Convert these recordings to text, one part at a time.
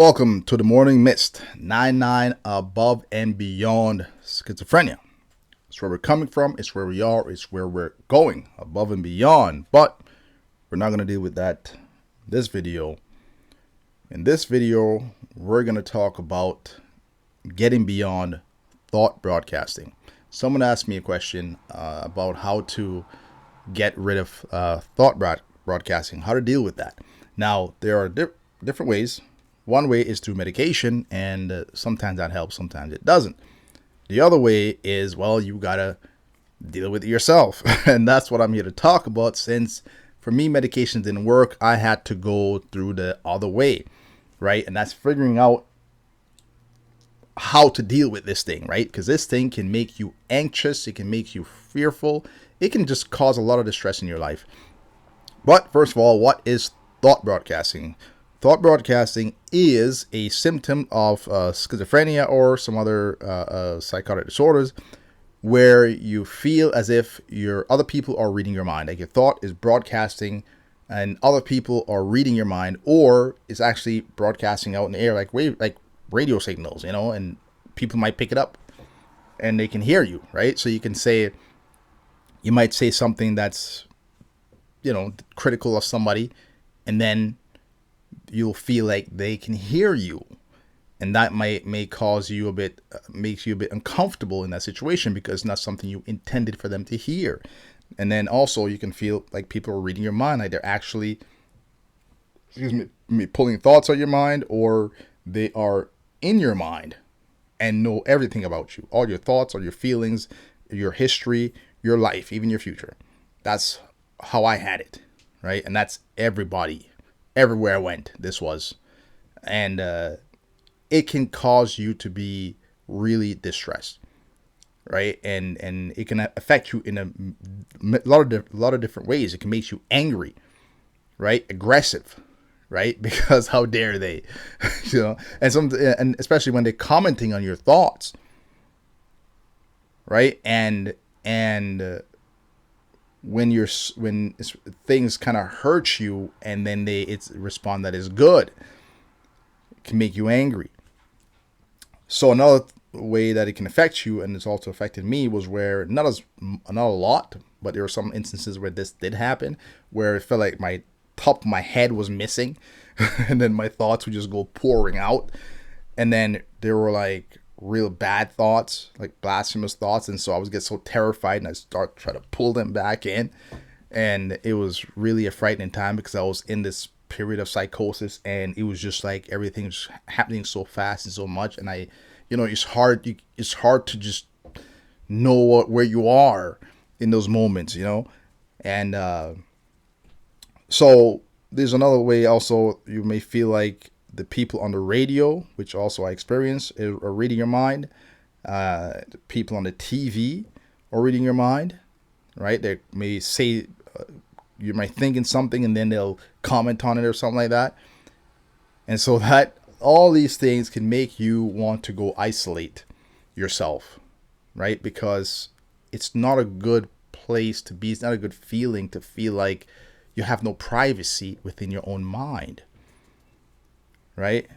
Welcome to the Morning Mist, 99 above and beyond schizophrenia. It's where we're coming from, it's where we are, it's where we're going, above and beyond. But we're not going to deal with that in this video. In this video, we're going to talk about getting beyond thought broadcasting. Someone asked me a question about how to get rid of thought broadcasting, how to deal with that. Now, there are different ways. One way is through medication, and sometimes that helps, sometimes it doesn't. The other way is, well, you gotta deal with it yourself. And that's what I'm here to talk about. Since for me, medication didn't work, I had to go through the other way, right? And that's figuring out how to deal with this thing, right? Because this thing can make you anxious, it can make you fearful, it can just cause a lot of distress in your life. But first of all, what is thought broadcasting? Thought broadcasting is a symptom of schizophrenia or some other psychotic disorders where you feel as if other people are reading your mind. Like your thought is broadcasting and other people are reading your mind, or it's actually broadcasting out in the air like radio signals, and people might pick it up and they can hear you, right? So you might say something that's, critical of somebody, and then you'll feel like they can hear you, and that may cause you makes you a bit uncomfortable in that situation because it's not something you intended for them to hear. And then also you can feel like people are reading your mind, like they're actually pulling thoughts out of your mind, or they are in your mind and know everything about you, all your thoughts, all your feelings, your history, your life, even your future. That's how I had it, right? And that's everybody. Everywhere I went, this was. And it can cause you to be really distressed, right? And it can affect you in a lot of different ways. It can make you angry, right? Aggressive, right? Because how dare they, and especially when they're commenting on your thoughts, right? And when things kind of hurt you and then it's respond that is good, it can make you angry. So another way that it can affect you, and it's also affected me, was where not a lot, but there were some instances where this did happen, where it felt like my top of my head was missing and then my thoughts would just go pouring out, and then there were like real bad thoughts, like blasphemous thoughts, and so I would get so terrified and I start trying to pull them back in, and it was really a frightening time because I was in this period of psychosis, and it was just like everything was happening so fast and so much, and it's hard to just know where you are in those moments, and so there's another way also. You may feel like the people on the radio, which also I experience, are reading your mind. The people on the TV are reading your mind, right? They may say, you might thinking something and then they'll comment on it or something like that. And so that all these things can make you want to go isolate yourself, right? Because it's not a good place to be. It's not a good feeling to feel like you have no privacy within your own mind. Right?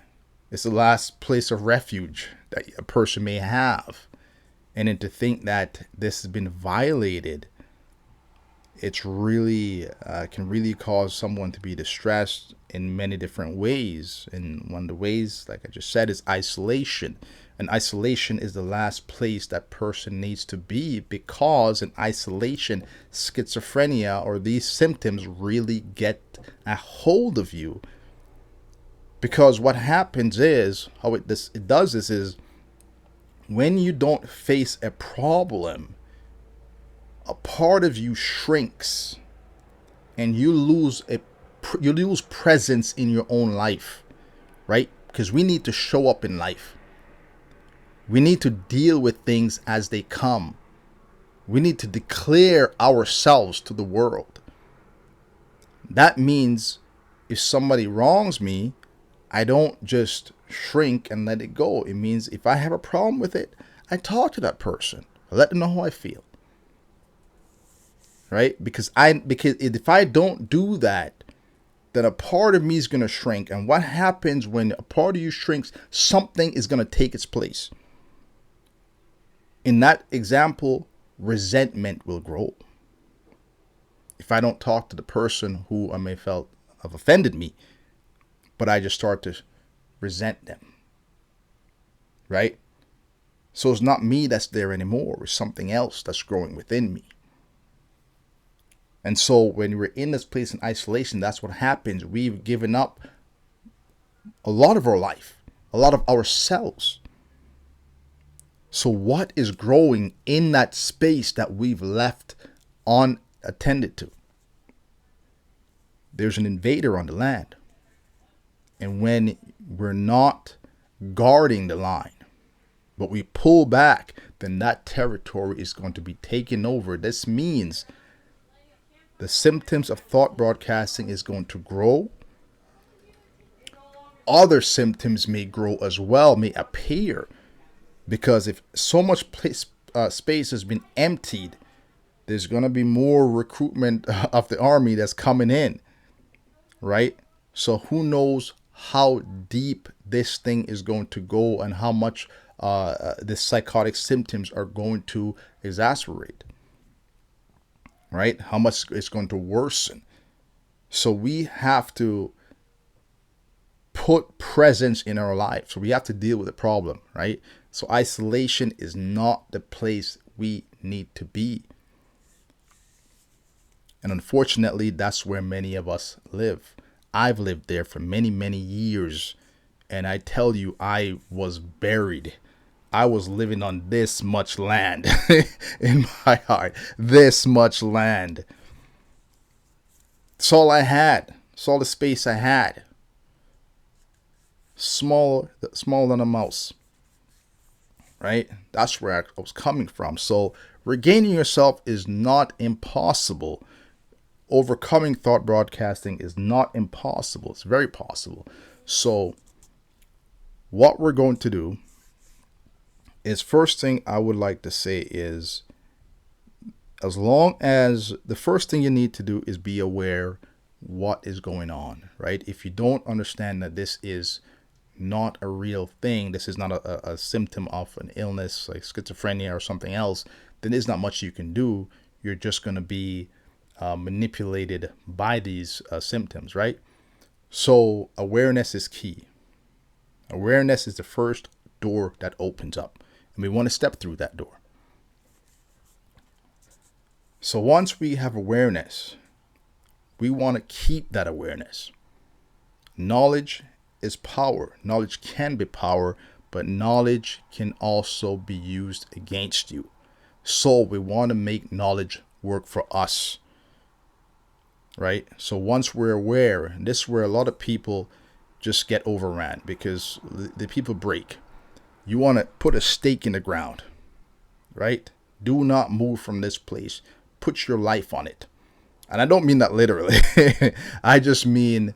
It's the last place of refuge that a person may have. And then to think that this has been violated, it's really can really cause someone to be distressed in many different ways. And one of the ways, like I just said, is isolation. And isolation is the last place that person needs to be, because in isolation, schizophrenia or these symptoms really get a hold of you. Because what happens is, how it does this is, when you don't face a problem, a part of you shrinks, and you lose presence in your own life, right? Because we need to show up in life. We need to deal with things as they come. We need to declare ourselves to the world. That means if somebody wrongs me, I don't just shrink and let it go. It means if I have a problem with it, I talk to that person. I let them know how I feel. Right? Because if I don't do that, then a part of me is going to shrink. And what happens when a part of you shrinks? Something is going to take its place. In that example, resentment will grow. If I don't talk to the person who I may felt have offended me, but I just start to resent them, right? So it's not me that's there anymore. It's something else that's growing within me. And so when we're in this place in isolation, that's what happens. We've given up a lot of our life, a lot of ourselves. So what is growing in that space that we've left unattended to? There's an invader on the land. And when we're not guarding the line, but we pull back, then that territory is going to be taken over. This means the symptoms of thought broadcasting is going to grow. Other symptoms may grow as well, may appear, because if so much space has been emptied, there's going to be more recruitment of the army that's coming in, right? So who knows how deep this thing is going to go and how much the psychotic symptoms are going to exacerbate, right? How much it's going to worsen. So we have to put presence in our life. So we have to deal with the problem, right? So isolation is not the place we need to be. And unfortunately, that's where many of us live. I've lived there for many, many years. And I tell you, I was buried. I was living on this much land in my heart. This much land. It's all I had. It's all the space I had. Smaller than a mouse. Right? That's where I was coming from. So regaining yourself is not impossible. Overcoming thought broadcasting is not impossible. It's very possible. So what we're going to do is, first thing I would like to say is, as long as the first thing you need to do is be aware what is going on, right? If you don't understand that this is not a real thing, this is not a symptom of an illness like schizophrenia or something else, then there's not much you can do. You're just going to be manipulated by these symptoms, right? So awareness is key. Awareness is the first door that opens up, and we want to step through that door. So once we have awareness, we want to keep that awareness. Knowledge is power. Knowledge can be power, but knowledge can also be used against you. So we want to make knowledge work for us, right? So once we're aware, and this is where a lot of people just get overran, because the people break. You want to put a stake in the ground, right? Do not move from this place. Put your life on it. And I don't mean that literally. I just mean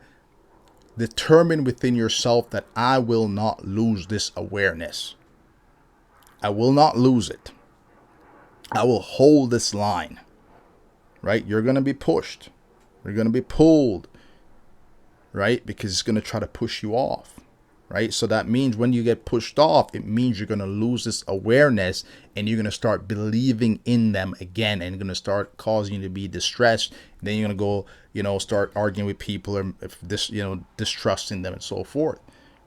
determine within yourself that I will not lose this awareness. I will not lose it. I will hold this line, right? You're going to be pushed. You're going to be pulled, right? Because it's going to try to push you off, right? So that means when you get pushed off, it means you're going to lose this awareness, and you're going to start believing in them again, and going to start causing you to be distressed. And then you're going to go, start arguing with people, or if this, distrusting them and so forth,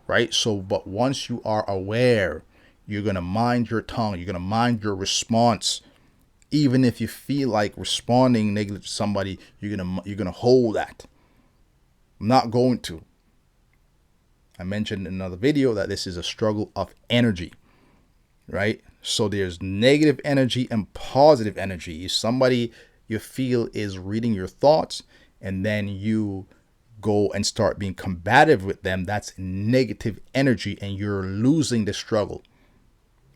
right? So, but once you are aware, you're going to mind your tongue. You're going to mind your response. Even if you feel like responding negatively to somebody, you're gonna hold that. I'm not going to. I mentioned in another video that this is a struggle of energy, right? So there's negative energy and positive energy. Somebody you feel is reading your thoughts, and then you go and start being combative with them. That's negative energy, and you're losing the struggle.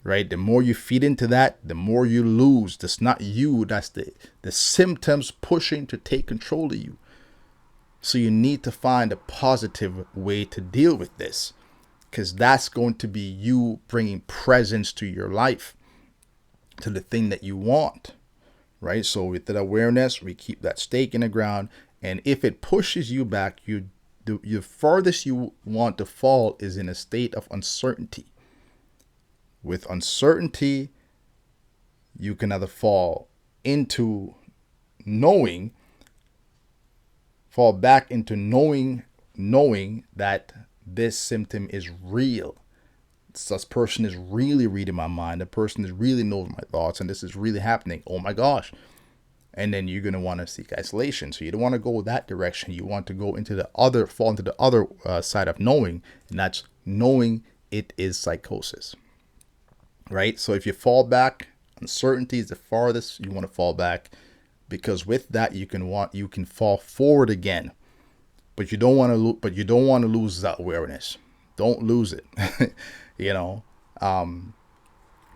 Right? The more you feed into that, the more you lose. That's not you. That's the symptoms pushing to take control of you. So you need to find a positive way to deal with this, because that's going to be you bringing presence to your life, to the thing that you want, right? So with that awareness, we keep that stake in the ground, And if it pushes you back, the farthest you want to fall is in a state of uncertainty. With uncertainty, you can either fall into knowing, fall back into knowing that this symptom is real. This person is really reading my mind. The person is really knowing my thoughts, and this is really happening. Oh my gosh. And then you're going to want to seek isolation. So you don't want to go that direction. You want to go into fall into the other side of knowing, and that's knowing it is psychosis. Right? So if you fall back, uncertainty is the farthest you want to fall back, because with that you can fall forward again. But you don't want to lose that awareness. Don't lose it.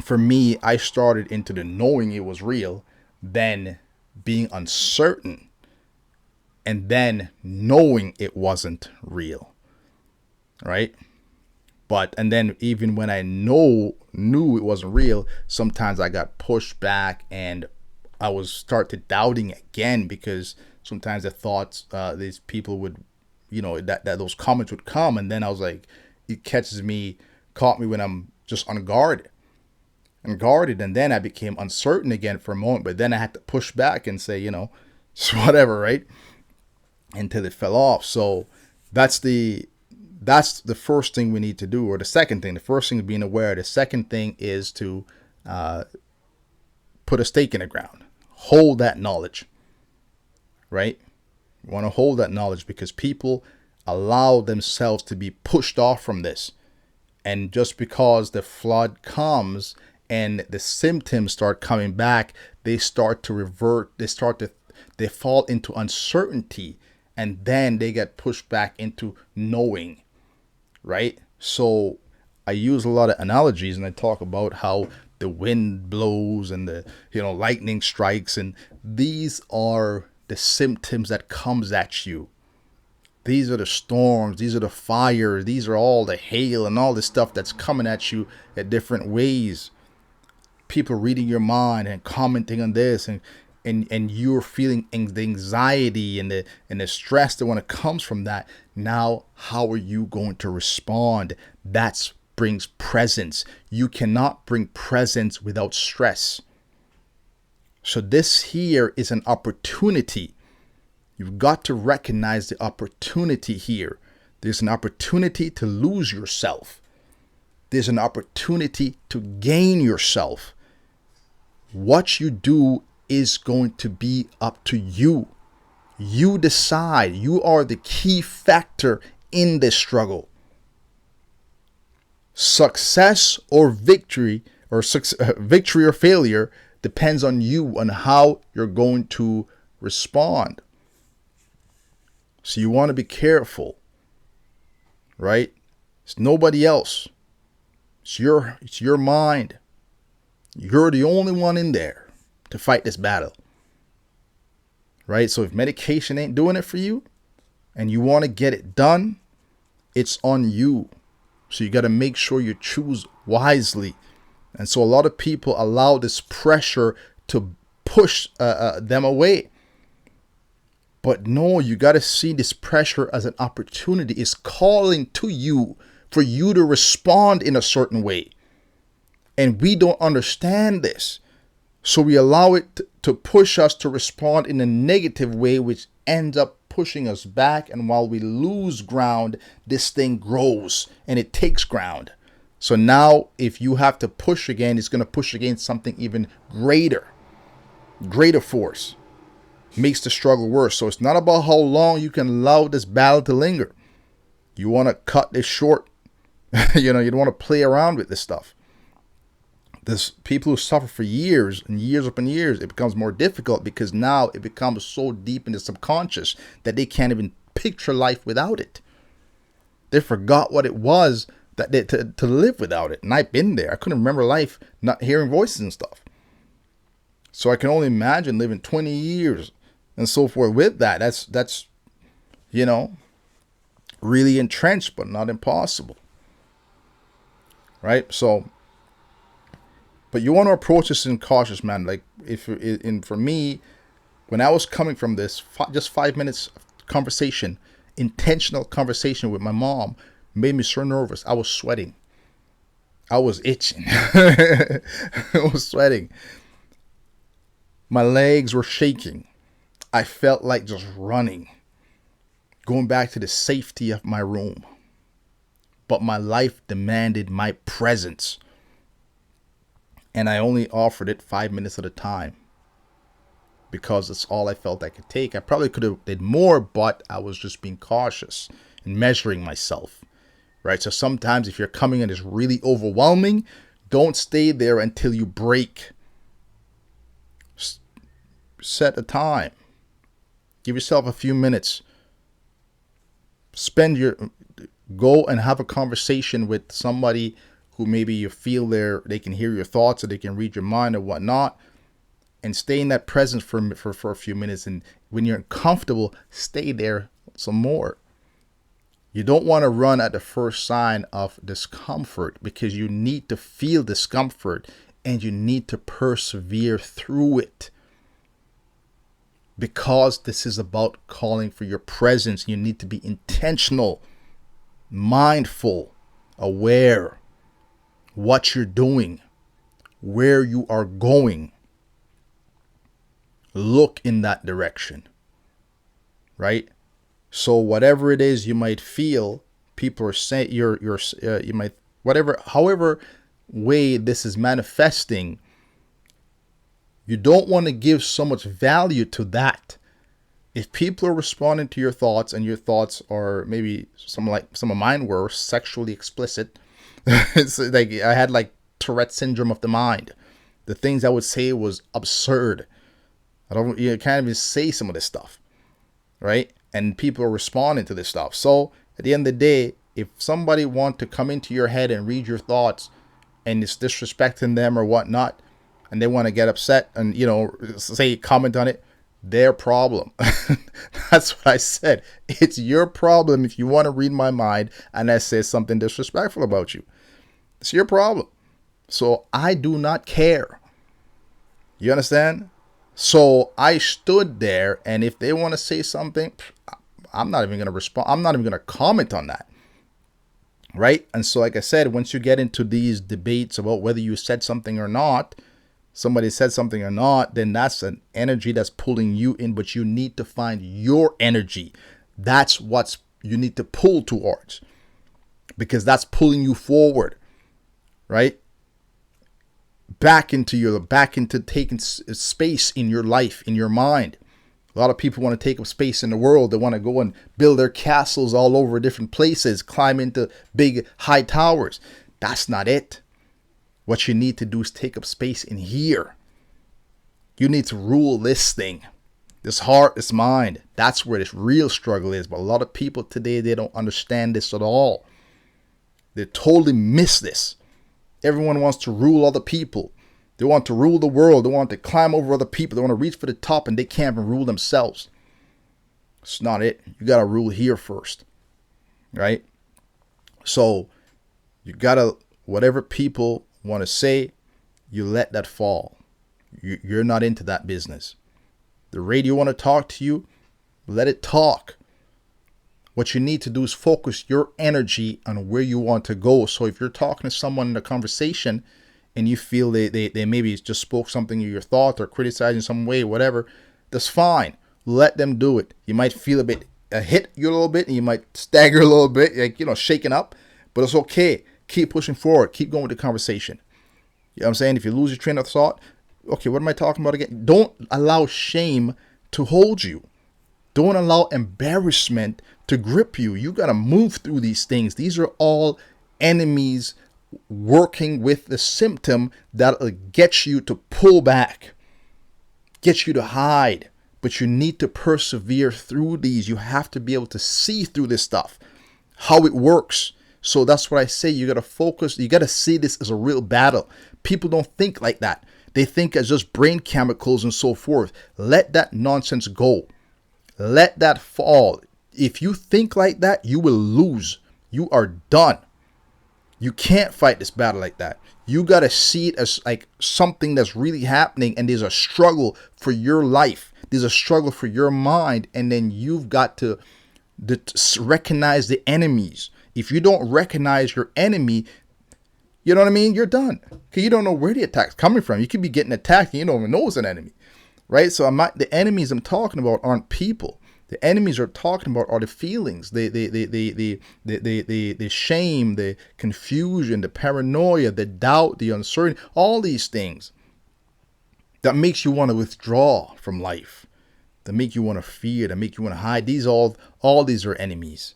For me, I started into the knowing it was real, then being uncertain, and then knowing it wasn't real. Right? And then even when I knew it wasn't real, sometimes I got pushed back and I was started doubting again, because sometimes the thoughts, these people would, that those comments would come, and then I was like, it caught me when I'm just unguarded, and then I became uncertain again for a moment, but then I had to push back and say, it's whatever, right? Until it fell off. So that's the first thing we need to do, or the second thing. The first thing is being aware. The second thing is to put a stake in the ground. Hold that knowledge, right? You want to hold that knowledge, because people allow themselves to be pushed off from this. And just because the flood comes and the symptoms start coming back, they start to revert. They fall into uncertainty, and then they get pushed back into knowing, right? So I use a lot of analogies, and I talk about how the wind blows and the lightning strikes, and these are the symptoms that comes at you. These are the storms, these are the fires, these are all the hail and all this stuff that's coming at you at different ways. People reading your mind and commenting on this, and you're feeling the anxiety and the stress that when it comes from that. Now, how are you going to respond? That brings presence. You cannot bring presence without stress. So this here is an opportunity. You've got to recognize the opportunity here. There's an opportunity to lose yourself. There's an opportunity to gain yourself. What you do is going to be up to you. You decide. You are the key factor in this struggle. Success or victory, or victory or failure, depends on you, on how you're going to respond. So you want to be careful, right? It's nobody else. It's your mind. You're the only one in there to fight this battle, right? So if medication ain't doing it for you and you want to get it done, it's on you. So you got to make sure you choose wisely. And so a lot of people allow this pressure to push them away. But no, you got to see this pressure as an opportunity. It's calling to you for you to respond in a certain way. And we don't understand this. So we allow it to push us to respond in a negative way, which ends up pushing us back. And while we lose ground, this thing grows and it takes ground. So now if you have to push again, it's going to push against something even greater force. Makes the struggle worse. So it's not about how long you can allow this battle to linger. You want to cut this short. You don't want to play around with this stuff. This people who suffer for years and years upon years, it becomes more difficult, because now it becomes so deep in the subconscious that they can't even picture life without it. They forgot what it was that to live without it. And I've been there. I couldn't remember life not hearing voices and stuff. So I can only imagine living 20 years and so forth with that. That's really entrenched, but not impossible. Right? So, but you want to approach this in cautious manner. Like for me, When I was coming from this, just 5 minutes of conversation, intentional conversation with my mom, made me so nervous. I was sweating. I was itching. I was sweating. My legs were shaking. I felt like just running, going back to the safety of my room. But my life demanded my presence. And I only offered it 5 minutes at a time because it's all I felt I could take. I probably could have did more, but I was just being cautious and measuring myself. Right? So sometimes if you're coming and it's really overwhelming, don't stay there until you break. Set a time. Give yourself a few minutes. Go and have a conversation with somebody who maybe you feel they can hear your thoughts or they can read your mind or whatnot, and stay in that presence for a few minutes. And when you're uncomfortable, stay there some more. You don't want to run at the first sign of discomfort, because you need to feel discomfort and you need to persevere through it. Because this is about calling for your presence, you need to be intentional, mindful, aware what you're doing, where you are going. Look in that direction, right? So whatever it is you might feel, people are saying you might, however way this is manifesting, you don't want to give so much value to that. If people are responding to your thoughts and your thoughts are maybe some of mine were sexually explicit, it's like I had like Tourette syndrome of the mind. The things I would say was absurd. You can't even say some of this stuff, right? And people are responding to this stuff. So at the end of the day, if somebody wants to come into your head and read your thoughts and it's disrespecting them or whatnot, and they want to get upset and, say, comment on it, their problem. That's what I said. It's your problem if you want to read my mind and I say something disrespectful about you. It's your problem. So I do not care. You understand? So I stood there, and if they want to say something, I'm not even going to respond. I'm not even going to comment on that. Right? And so, like I said, once you get into these debates about whether you said something or not, somebody said something or not, then that's an energy that's pulling you in, but you need to find your energy. That's what you need to pull towards, because that's pulling you forward, right? Back into taking space in your life, in your mind. A lot of people want to take up space in the world. They want to go and build their castles all over different places, climb into big high towers. That's not it. What you need to do is take up space in here. You need to rule this thing, this heart, this mind. That's where this real struggle is. But a lot of people today, they don't understand this at all. They totally miss this. Everyone wants to rule other people. They want to rule the world. They want to climb over other people. They want to reach for the top, and they can't even rule themselves. It's not it. You got to rule here first, right? So you got to, whatever people want to say, you let that fall. You're not into that business. The radio want to talk to you, let it talk. What you need to do is focus your energy on where you want to go. So if you're talking to someone in a conversation and you feel they maybe just spoke something in your thought or criticizing some way, whatever, that's fine. Let them do it. You might feel hit you a little bit, and you might stagger a little bit, like, shaking up, but it's okay. Keep pushing forward. Keep going with the conversation. You know what I'm saying? If you lose your train of thought, okay, what am I talking about again? Don't allow shame to hold you. Don't allow embarrassment to grip you. You got to move through these things. These are all enemies working with the symptom that'll get you to pull back, get you to hide. But you need to persevere through these. You have to be able to see through this stuff, how it works. So that's what I say. You got to focus. You got to see this as a real battle. People don't think like that. They think as just brain chemicals and so forth. Let that nonsense go. Let that fall. If you think like that, you will lose. You are done. You can't fight this battle like that. You got to see it as like something that's really happening, and there's a struggle for your life. There's a struggle for your mind, and then you've got to recognize the enemies. If you don't recognize your enemy, you know what I mean? You're done. Because you don't know where the attack's coming from. You could be getting attacked and you don't even know it's an enemy. Right? So the enemies I'm talking about aren't people. The enemies are talking about are the feelings, the shame, the confusion, the paranoia, the doubt, the uncertainty, all these things that makes you want to withdraw from life, that make you want to fear, that make you want to hide. All these are enemies.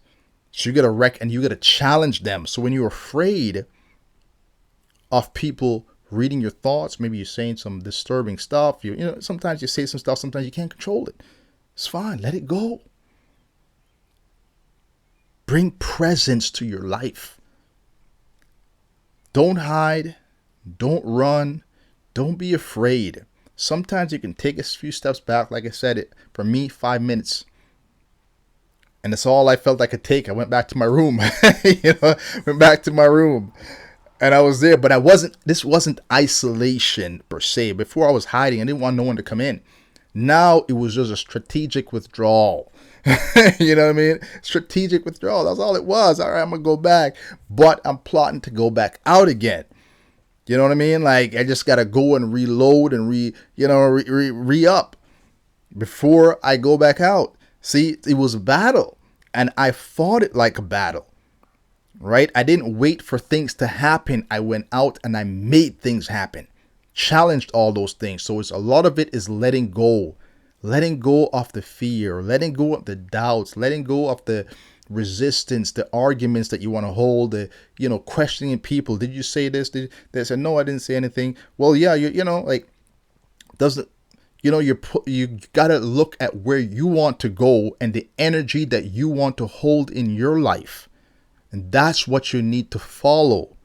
So you gotta and you gotta challenge them. So when you're afraid of people reading your thoughts, maybe you're saying some disturbing stuff. You know, sometimes you say some stuff, sometimes you can't control it. It's fine. Let it go. Bring presence to your life. Don't hide. Don't run. Don't be afraid. Sometimes you can take a few steps back. Like I said, for me, 5 minutes. And that's all I felt I could take. I went back to my room. Went back to my room. And I was there. But this wasn't isolation per se. Before I was hiding. I didn't want no one to come in. Now it was just a strategic withdrawal. You know what I mean? Strategic withdrawal. That's all it was. All right, I'm going to go back. But I'm plotting to go back out again. You know what I mean? Like, I just got to go and reload and re-up before I go back out. See, it was a battle. And I fought it like a battle. Right? I didn't wait for things to happen. I went out and I made things happen. Challenged all those things. So a lot of it is letting go of the fear, letting go of the doubts, letting go of the resistance, the arguments that you want to hold, the questioning people. Did you say this? They said no, I didn't say anything. Well, yeah, you gotta look at where you want to go and the energy that you want to hold in your life, and that's what you need to follow.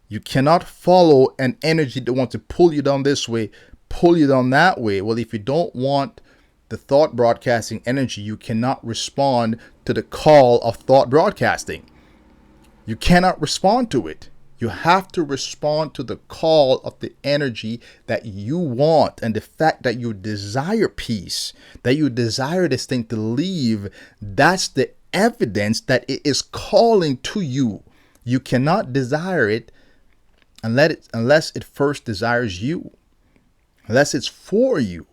You cannot follow an energy that wants to pull you down this way, pull you down that way. Well, if you don't want the thought broadcasting energy, you cannot respond to the call of thought broadcasting. You cannot respond to it. You have to respond to the call of the energy that you want. And the fact that you desire peace, that you desire this thing to leave, that's the evidence that it is calling to you. You cannot desire it unless it first desires you, unless it's for you.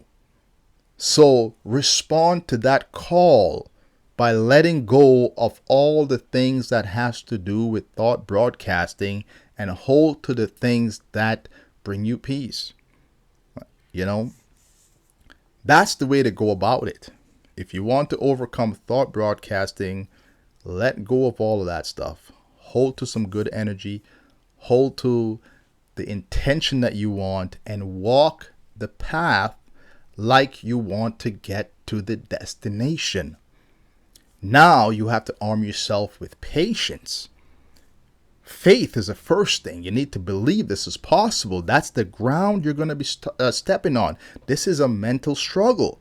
So respond to that call by letting go of all the things that has to do with thought broadcasting and hold to the things that bring you peace. That's the way to go about it. If you want to overcome thought broadcasting, let go of all of that stuff. Hold to some good energy. Hold to the intention that you want and walk the path like you want to get to the destination. Now you have to arm yourself with patience. Faith is the first thing. You need to believe this is possible. That's the ground you're going to be stepping on. This is a mental struggle,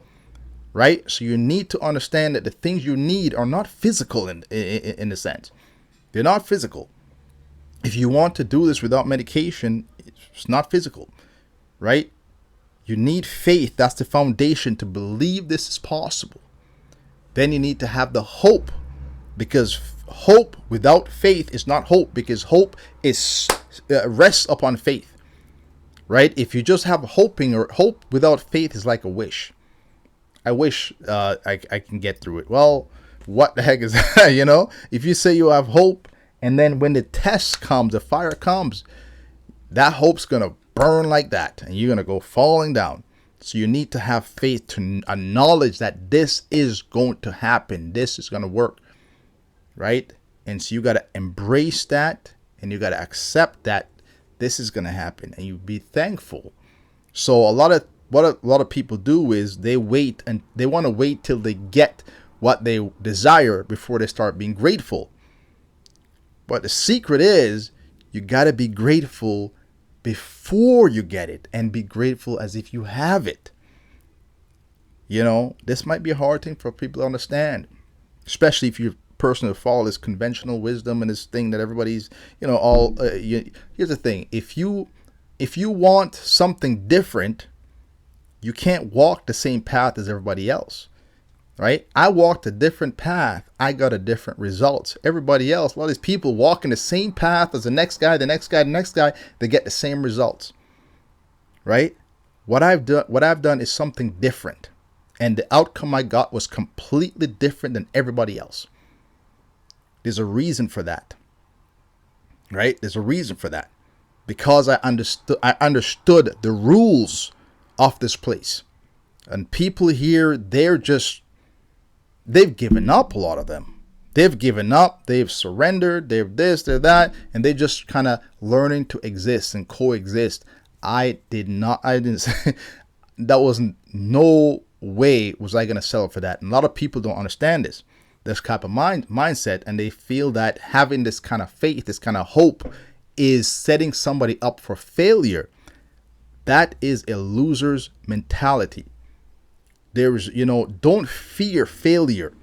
right? So you need to understand that the things you need are not physical in a sense. They're not physical. If you want to do this without medication, it's not physical, right? You need faith. That's the foundation to believe this is possible. Then you need to have the hope, because hope without faith is not hope, because hope is rests upon faith, right? If you just have hoping, or hope without faith is like a wish. I wish I can get through it. Well, what the heck is that? If you say you have hope, and then when the test comes, the fire comes, that hope's going to burn like that, and you're going to go falling down. So you need to have faith to acknowledge that this is going to happen. This is going to work, right? And so you got to embrace that, and you got to accept that this is going to happen, and you be thankful. So what a lot of people do is they wait, and they want to wait till they get what they desire before they start being grateful. But the secret is you got to be grateful before you get it, and be grateful as if you have it. This might be a hard thing for people to understand, especially if you're a person who follows this conventional wisdom and this thing that everybody's, here's the thing. If you want something different, You can't walk the same path as everybody else, right? I walked a different path. I got a different results. Everybody else, a lot of these people walking the same path as the next guy, the next guy, the next guy, they get the same results, right? What I've done is something different. And the outcome I got was completely different than everybody else. There's a reason for that, right? There's a reason for that. Because I understood the rules of this place. And people here, they've given up, a lot of them. They've given up, they've surrendered, they're this, they're that, and they just kind of learning to exist and coexist. I didn't say, that wasn't, no way was I going to settle for that. And a lot of people don't understand this type of mindset, and they feel that having this kind of faith, this kind of hope is setting somebody up for failure. That is a loser's mentality. There's, don't fear failure.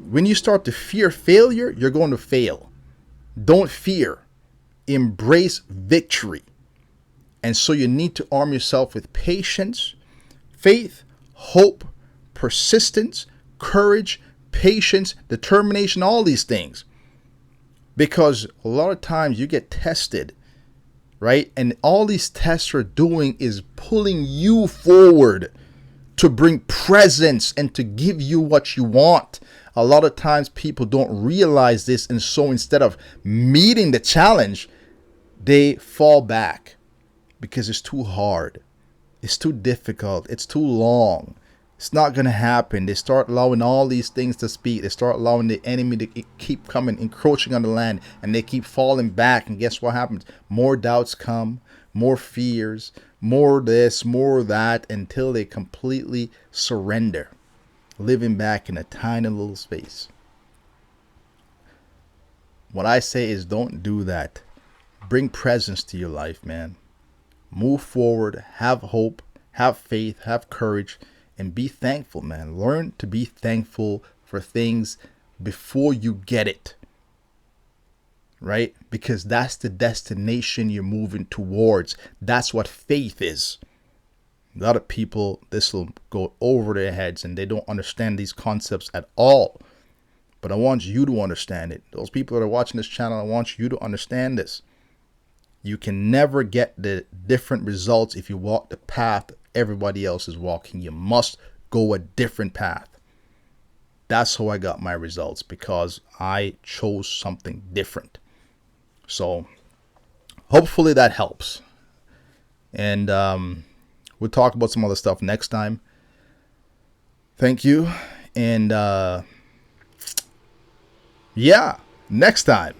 When you start to fear failure, you're going to fail. Don't fear. Embrace victory. And so you need to arm yourself with patience, faith, hope, persistence, courage, patience, determination, all these things. Because a lot of times you get tested, right? And all these tests are doing is pulling you forward to bring presence and to give you what you want. A lot of times people don't realize this. And so instead of meeting the challenge, they fall back because it's too hard. It's too difficult. It's too long. It's not going to happen. They start allowing all these things to speak. They start allowing the enemy to keep coming, encroaching on the land, and they keep falling back. And guess what happens? More doubts come, more fears, more this, more that, until they completely surrender, living back in a tiny little space. What I say is don't do that. Bring presence to your life, man. Move forward, have hope, have faith, have courage, and be thankful, man. Learn to be thankful for things before you get it, right? Because that's the destination you're moving towards. That's what faith is. A lot of people, this will go over their heads and they don't understand these concepts at all. But I want you to understand it. Those people that are watching this channel, I want you to understand this. You can never get the different results if you walk the path everybody else is walking. You must go a different path. That's how I got my results, because I chose something different. So hopefully that helps. And we'll talk about some other stuff next time. Thank you. And yeah, next time.